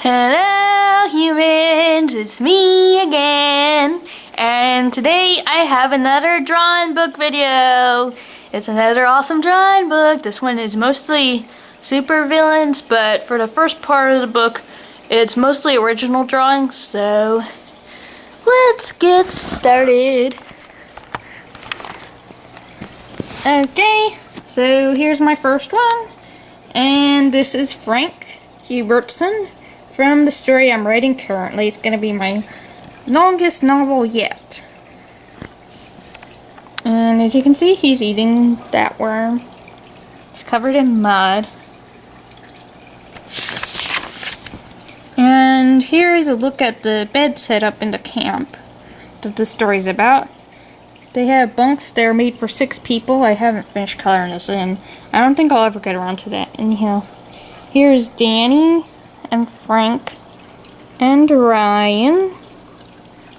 Hello humans, it's me again, and today I have another drawing book video. It's another awesome drawing book. This one is mostly supervillains, but for the first part of the book it's mostly original drawings, so let's get started. Okay, so here's my first one, and this is Frank Hubertson. From the story I'm writing currently, it's going to be my longest novel yet. And as you can see, he's eating that worm. He's covered in mud. And here is a look at the bed set up in the camp that the story's about. They have bunks that are made for 6 people. I haven't finished coloring this in. I don't think I'll ever get around to that. Anyhow, here's Danny and Frank and Ryan,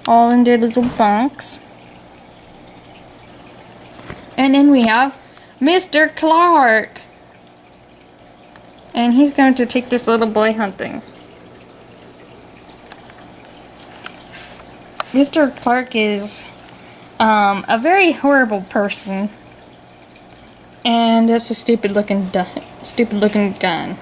all in their little bunks. And then we have Mr. Clark, and he's going to take this little boy hunting. Mr. Clark is a very horrible person, and that's a stupid looking gun.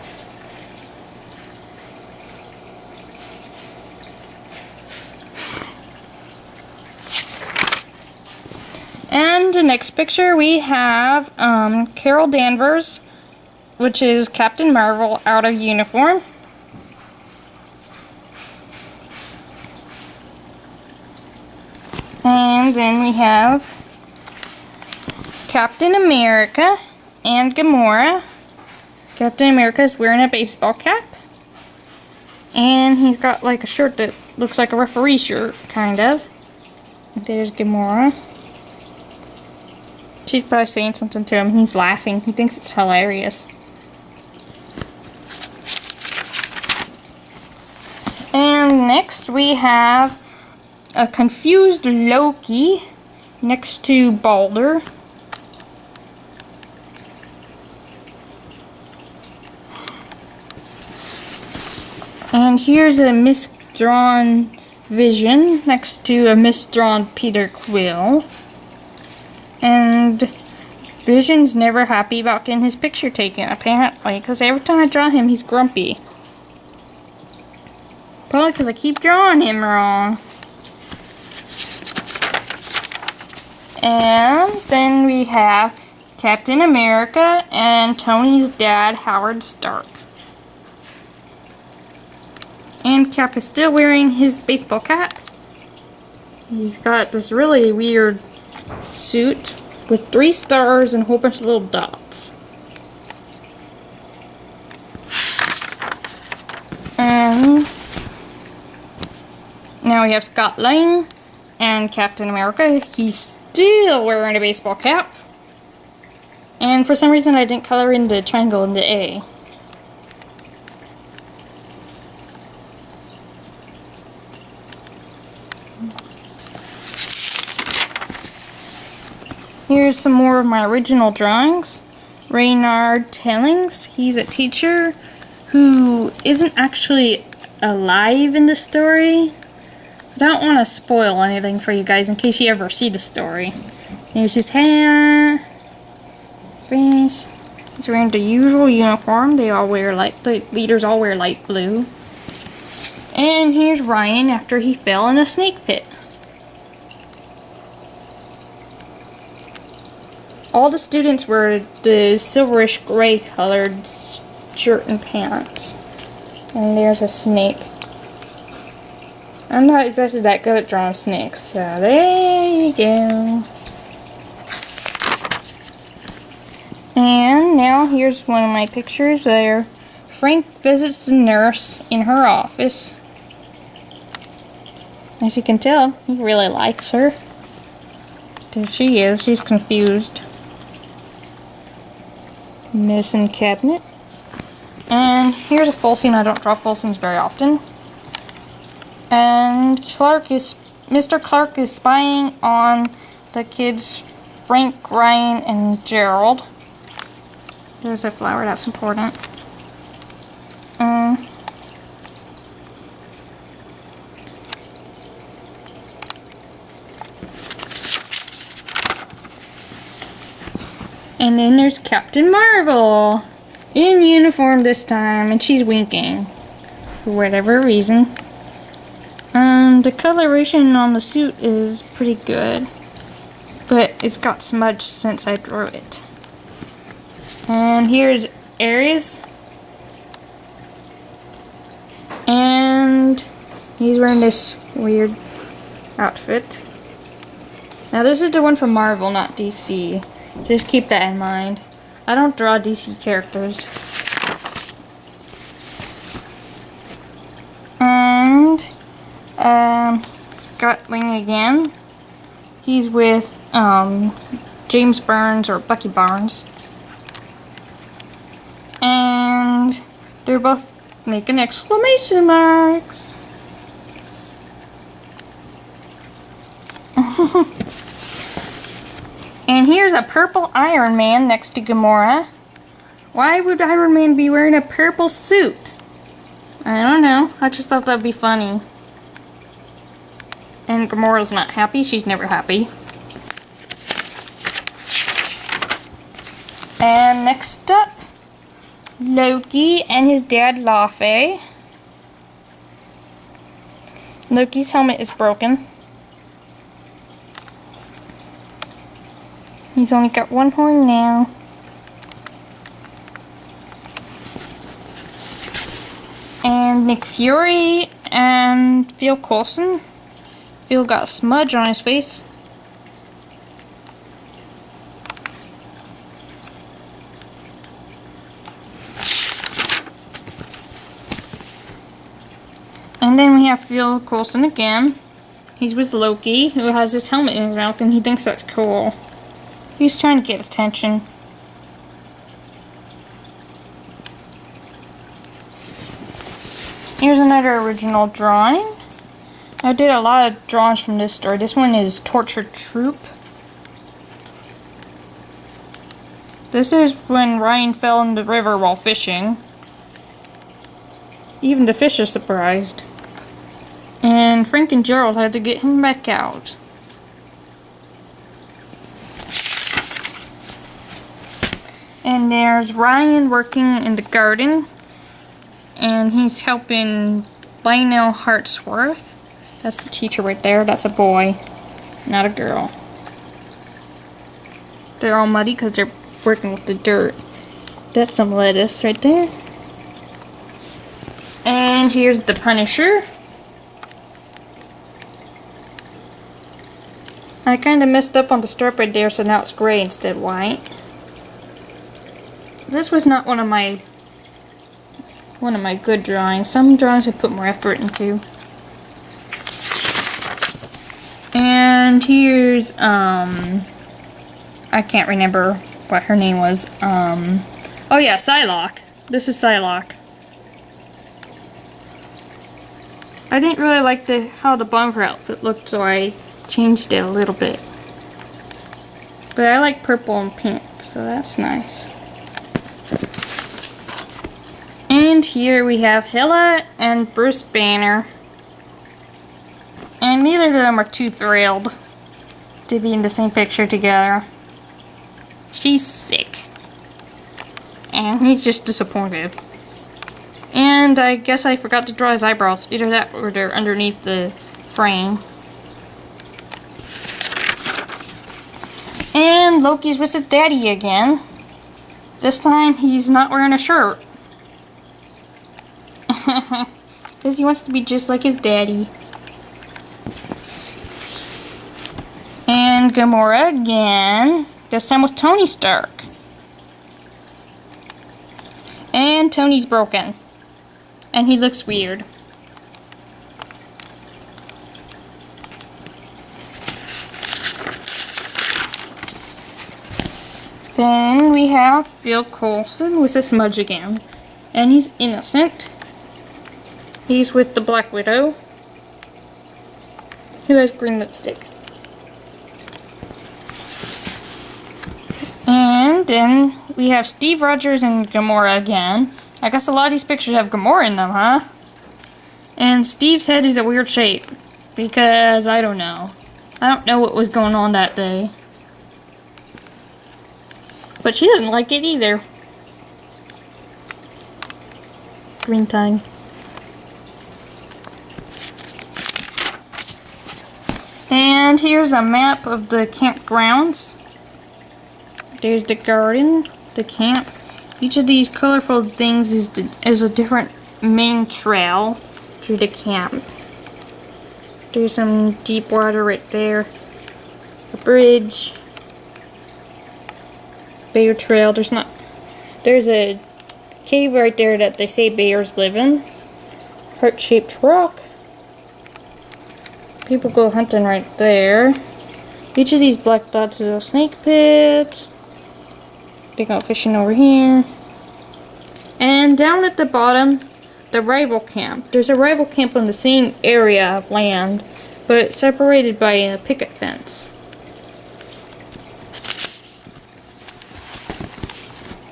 And the next picture we have Carol Danvers, which is Captain Marvel out of uniform. And then we have Captain America and Gamora. Captain America is wearing a baseball cap, and he's got like a shirt that looks like a referee shirt, kind of. There's Gamora. She's probably saying something to him. He's laughing. He thinks it's hilarious. And next we have a confused Loki next to Balder. And here's a misdrawn Vision next to a misdrawn Peter Quill. And Vision's never happy about getting his picture taken, apparently, because every time I draw him, he's grumpy. Probably because I keep drawing him wrong. And then we have Captain America and Tony's dad, Howard Stark. And Cap is still wearing his baseball cap. He's got this really weird suit with 3 stars and a whole bunch of little dots. And now we have Scott Lang and Captain America. He's still wearing a baseball cap. And for some reason I didn't color in the triangle in the A. Here's some more of my original drawings. Reynard Tellings, he's a teacher who isn't actually alive in the story. I don't want to spoil anything for you guys in case you ever see the story. Here's his hair, his face. He's wearing the usual uniform. The leaders all wear light blue. And here's Ryan after he fell in a snake pit. All the students wear the silverish gray colored shirt and pants. And there's a snake. I'm not exactly that good at drawing snakes, so there you go. And now here's one of my pictures there. Frank visits the nurse in her office. As you can tell, he really likes her. There she is, she's confused. Medicine cabinet. And here's a full scene. I don't draw full scenes very often. And Mr. Clark is spying on the kids, Frank, Ryan, and Gerald. There's a flower, that's important. And then there's Captain Marvel. In uniform this time, and she's winking. For whatever reason. The coloration on the suit is pretty good. But it's got smudged since I drew it. And here's Ares. And he's wearing this weird outfit. Now this is the one from Marvel, not DC. Just keep that in mind. I don't draw DC characters. And Scott Lang again. He's with James Burns or Bucky Barnes. And they're both making exclamation marks. And here's a purple Iron Man next to Gamora. Why would Iron Man be wearing a purple suit? I don't know. I just thought that'd be funny. And Gamora's not happy. She's never happy. And next up, Loki and his dad Laufey. Loki's helmet is broken. He's only got one horn now. And Nick Fury and Phil Coulson. Phil got a smudge on his face. And then we have Phil Coulson again. He's with Loki, who has his helmet in his mouth, and he thinks that's cool. He's trying to get attention. Here's another original drawing. I did a lot of drawings from this story. This one is Tortured Troop. This is when Ryan fell in the river while fishing. Even the fish are surprised. And Frank and Gerald had to get him back out. And there's Ryan working in the garden. And he's helping Lionel Hartsworth. That's the teacher right there. That's a boy, not a girl. They're all muddy because they're working with the dirt. That's some lettuce right there. And here's the Punisher. I kind of messed up on the stripe right there, so now it's gray instead of white. This was not one of my good drawings. Some drawings I put more effort into. And here's I can't remember what her name was. Oh yeah, Psylocke. This is Psylocke. I didn't really like how the bottom of her outfit looked, so I changed it a little bit. But I like purple and pink, so that's nice. And here we have Hela and Bruce Banner. And neither of them are too thrilled to be in the same picture together. She's sick. And he's just disappointed. And I guess I forgot to draw his eyebrows. Either that or they're underneath the frame. And Loki's with his daddy again. This time he's not wearing a shirt. Because he wants to be just like his daddy. And Gamora again. This time with Tony Stark. And Tony's broken. And he looks weird. Then we have Phil Coulson with a smudge again. And he's innocent. He's with the Black Widow, who has green lipstick. And then we have Steve Rogers and Gamora again. I guess a lot of these pictures have Gamora in them, huh? And Steve's head is a weird shape, because I don't know. I don't know what was going on that day. But she doesn't like it either. Green time. And here's a map of the campgrounds. There's the garden, the camp. Each of these colorful things is a different main trail to the camp. There's some deep water right there. A bridge. Bear trail. There's a cave right there that they say bears live in. Heart-shaped rock. People go hunting right there. Each of these black dots is a snake pit. They go fishing over here. And down at the bottom, the rival camp. There's a rival camp on the same area of land, but separated by a picket fence.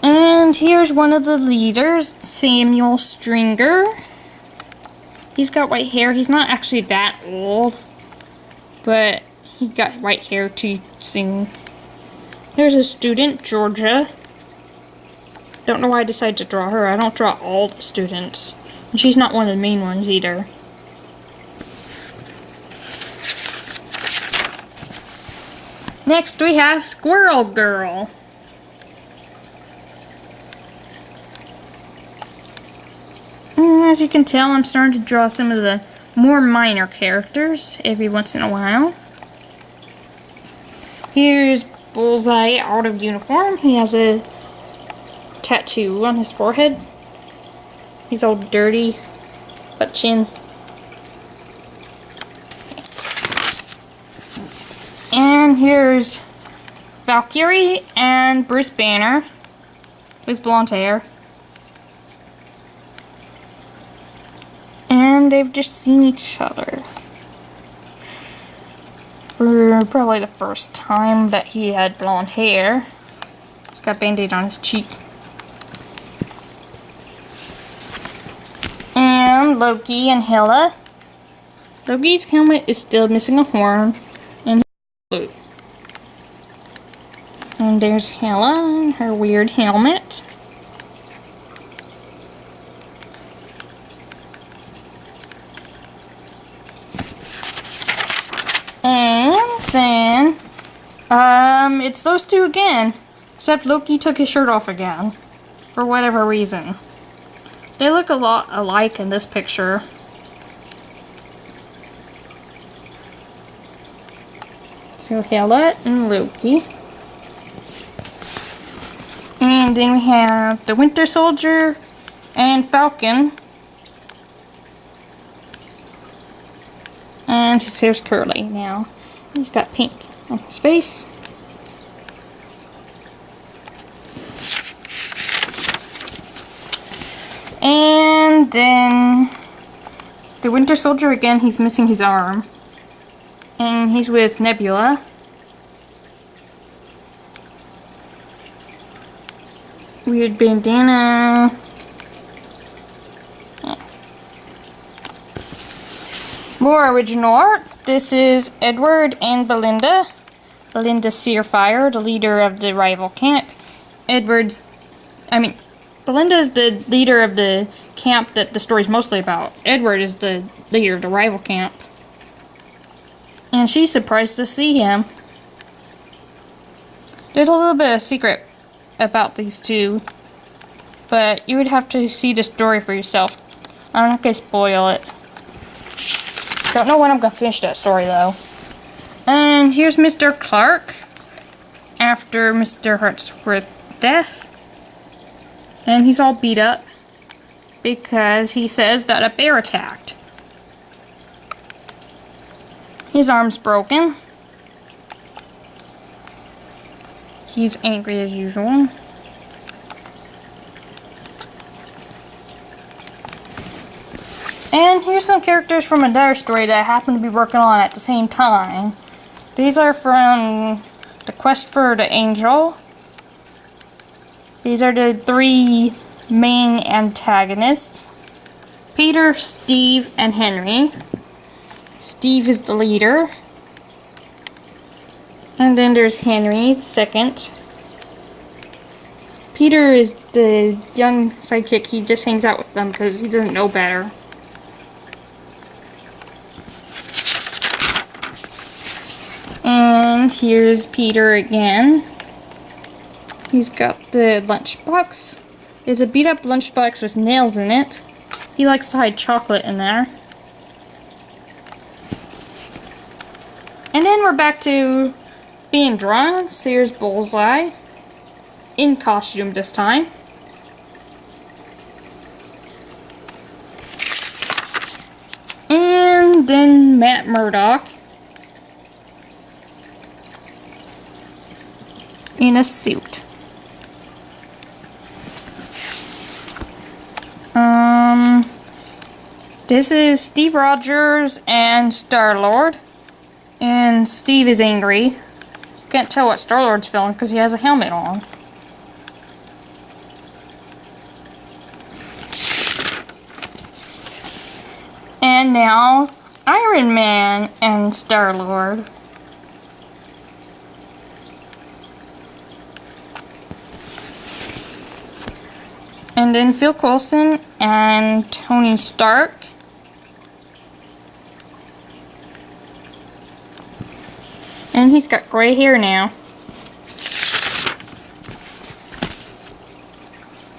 And here's one of the leaders, Samuel Stringer. He's got white hair. He's not actually that old, but he got white hair to sing. There's a student, Georgia. Don't know why I decided to draw her. I don't draw all the students. And she's not one of the main ones either. Next we have Squirrel Girl. As you can tell, I'm starting to draw some of the more minor characters every once in a while. Here's Bullseye out of uniform. He has a tattoo on his forehead. He's all dirty, butt chin. And here's Valkyrie and Bruce Banner with blonde hair. And they've just seen each other for probably the first time that he had blonde hair. He's got a band-aid on his cheek. And Loki and Hela. Loki's helmet is still missing a horn, and blue. And there's Hela and her weird helmet. And then, it's those two again. Except Loki took his shirt off again. For whatever reason. They look a lot alike in this picture. So Hela and Loki. And then we have the Winter Soldier and Falcon. And his hair's curly now. He's got paint on his face. And then the Winter Soldier again, he's missing his arm. And he's with Nebula. Weird bandana. More original art. This is Edward and Belinda. Belinda Searfire, the leader of the rival camp. Belinda's the leader of the camp that the story's mostly about. Edward is the leader of the rival camp. And she's surprised to see him. There's a little bit of secret about these two, but you would have to see the story for yourself. I'm not going to spoil it. Don't know when I'm going to finish that story, though. And here's Mr. Clark after Mr. Hartsworth's death. And he's all beat up because he says that a bear attacked. His arm's broken. He's angry as usual. And here's some characters from another story that I happen to be working on at the same time. These are from The Quest for the Angel. These are the three main antagonists. Peter, Steve, and Henry. Steve is the leader. And then there's Henry, second. Peter is the young sidekick. He just hangs out with them because he doesn't know better. And here's Peter again. He's got the lunchbox. It's a beat up lunchbox with nails in it. He likes to hide chocolate in there. And then we're back to being drawn. So here's Bullseye. In costume this time. And then Matt Murdock. In a suit. This is Steve Rogers and Star-Lord. And Steve is angry. Can't tell what Star-Lord's feeling because he has a helmet on. And now, Iron Man and Star-Lord. And then Phil Coulson and Tony Stark. And he's got gray hair now.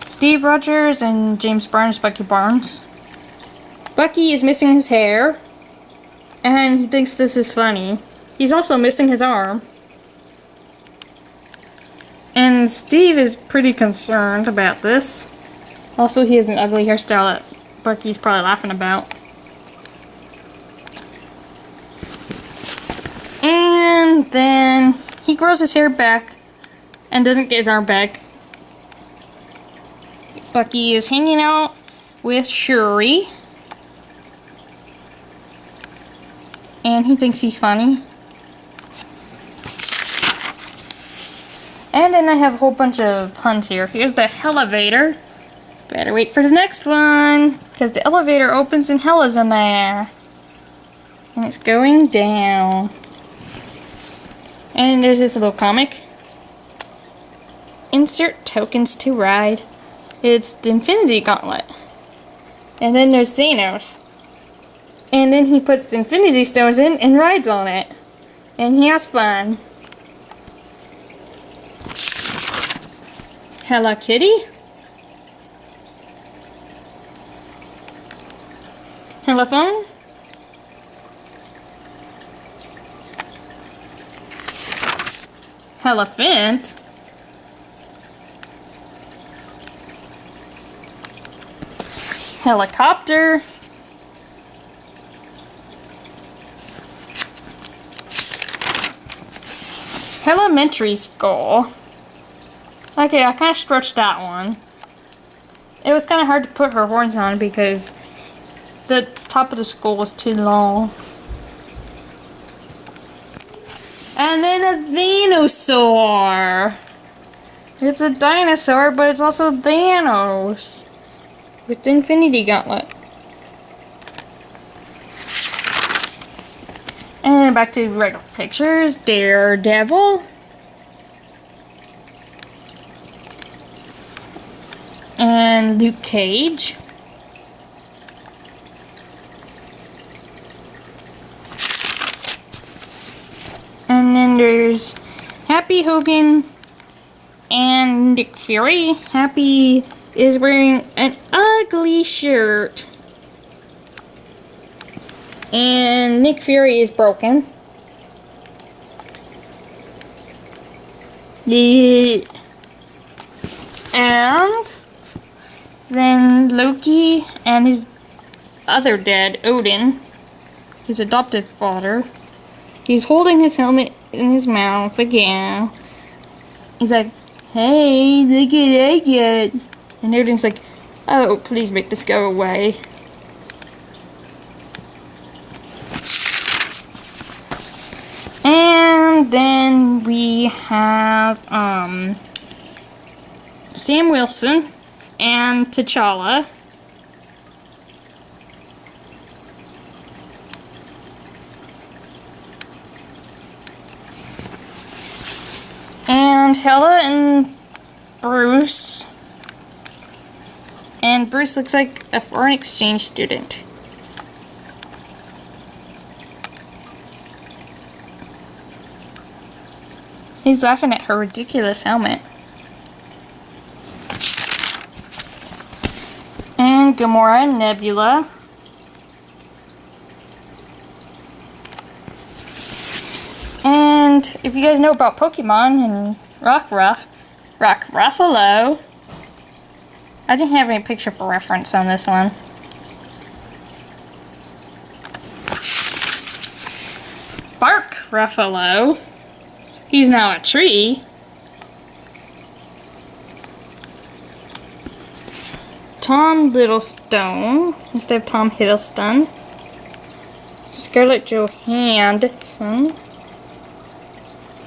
Steve Rogers and James Barnes, Bucky Barnes. Bucky is missing his hair. And he thinks this is funny. He's also missing his arm. And Steve is pretty concerned about this. Also, he has an ugly hairstyle that Bucky's probably laughing about. And then he grows his hair back and doesn't get his arm back. Bucky is hanging out with Shuri. And he thinks he's funny. And then I have a whole bunch of puns here. Here's the elevator. Better wait for the next one, because the elevator opens and Hella's in there. And it's going down. And there's this little comic. Insert tokens to ride. It's the Infinity Gauntlet. And then there's Thanos. And then he puts the Infinity Stones in and rides on it. And he has fun. Hello Kitty. Telephone. Elephant. Helicopter. Elementary school. Okay, I kind of stretched that one. It was kind of hard to put her horns on because the top of the skull was too long. And then a Thanosaur. It's a dinosaur, but it's also Thanos. With the Infinity Gauntlet. And back to regular pictures. Daredevil. And Luke Cage. And then there's Happy Hogan and Nick Fury. Happy is wearing an ugly shirt. And Nick Fury is broken. And then Loki and his other dad, Odin, his adopted father, he's holding his helmet in his mouth again. He's like, hey, look at I get. And Odin's like, oh, please make this go away. And then we have Sam Wilson and T'Challa. And Hela and Bruce And Bruce looks like a foreign exchange student. He's laughing at her ridiculous helmet. And Gamora and Nebula. And if you guys know about Pokemon and Ruffalo, I didn't have any picture for reference on this one. Bark Ruffalo. He's now a tree. Tom Littlestone instead of Tom Hiddleston. Scarlett Johansson.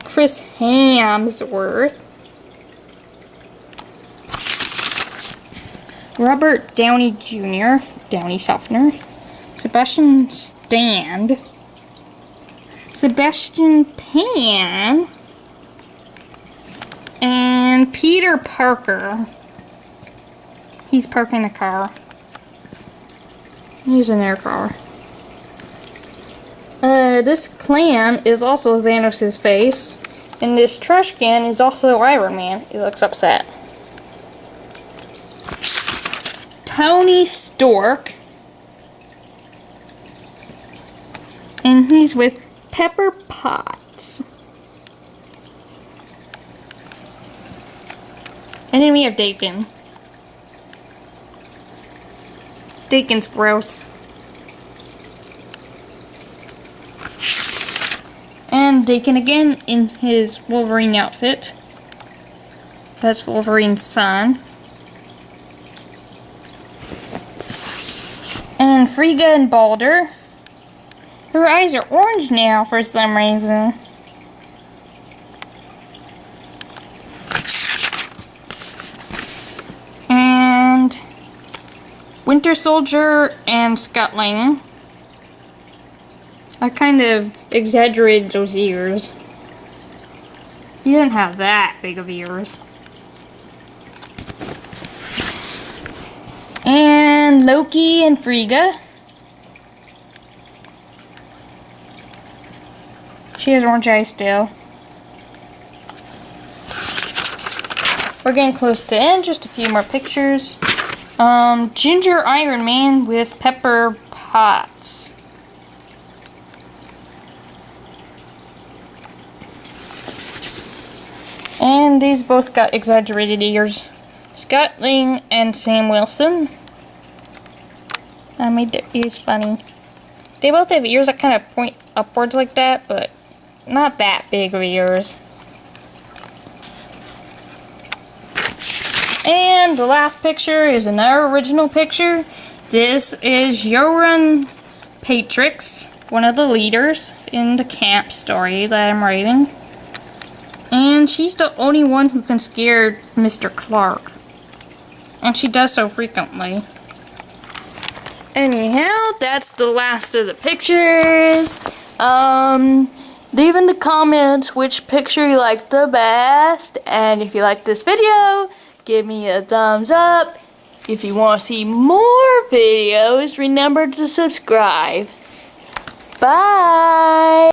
Chris Hemsworth. Robert Downey Jr. Downey Softener. Sebastian Stan. Sebastian Pan. And Peter Parker. He's parking a car. He's in their car. This clam is also Thanos' face. And this trash can is also Iron Man. He looks upset. Tony Stork. And he's with Pepper Potts. And then we have Dakin. Dakin's gross. And Dakin again in his Wolverine outfit. That's Wolverine's son. And Frigga and Balder. Her eyes are orange now for some reason. And Winter Soldier and Scott Lang. I kind of exaggerated those ears. He didn't have that big of ears. And Loki and Frigga. She has orange eyes still. We're getting close to end. Just a few more pictures. Ginger Iron Man with Pepper Potts. And these both got exaggerated ears. Scott Lang and Sam Wilson. I made their ears funny. They both have ears that kind of point upwards like that, but not that big of ears. And the last picture is another original picture. This is Yoran Patrix, one of the leaders in the camp story that I'm writing. And she's the only one who can scare Mr. Clark. And she does so frequently. Anyhow, that's the last of the pictures. Leave in the comments which picture you like the best. And if you like this video, give me a thumbs up. If you want to see more videos, remember to subscribe. Bye!